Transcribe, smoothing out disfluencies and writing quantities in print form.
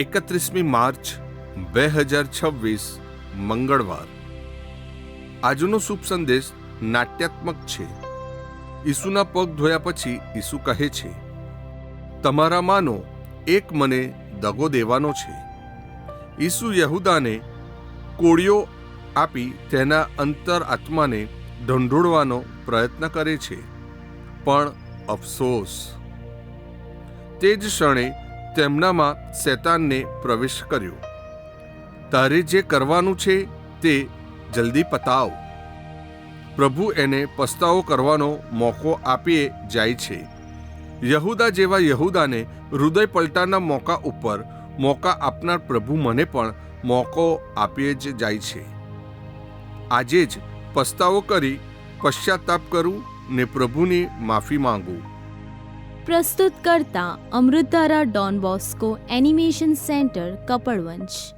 31મી March 2026 મંગળવાર. આજનો શુભ સંદેશ નાટ્યાત્મક છે. ઈસુના પગ ધોયા પછી ઈસુ કહે છે, તમારામાંનો એક મને દગો દેવાનો છે. ઈસુ યહૂદાને કોળીઓ આપી તેના અંતર આત્માને ઢંઢોળવાનો પ્રયત્ન કરે છે, પણ અફસોસ, તે જ ક્ષણે તેમનામાં શૈતાનને પ્રવેશ કર્યો. તારે જે કરવાનું છે તે જલ્દી પતાવ. પ્રભુ એને પસ્તાવો કરવાનો મોકો આપીએ જાય છે. યહૂદા જેવા યહૂદાને હૃદય પલટાના મોકા ઉપર મોકા આપનાર પ્રભુ મને પણ મોકો આપીએ જ જાય છે. આજે જ પસ્તાવો કરી પશ્ચાતાપ કરું ને પ્રભુની માફી માંગું. પ્રસ્તુત કરતા અમૃતધારા Don Bosco animation centre Kapadvanj.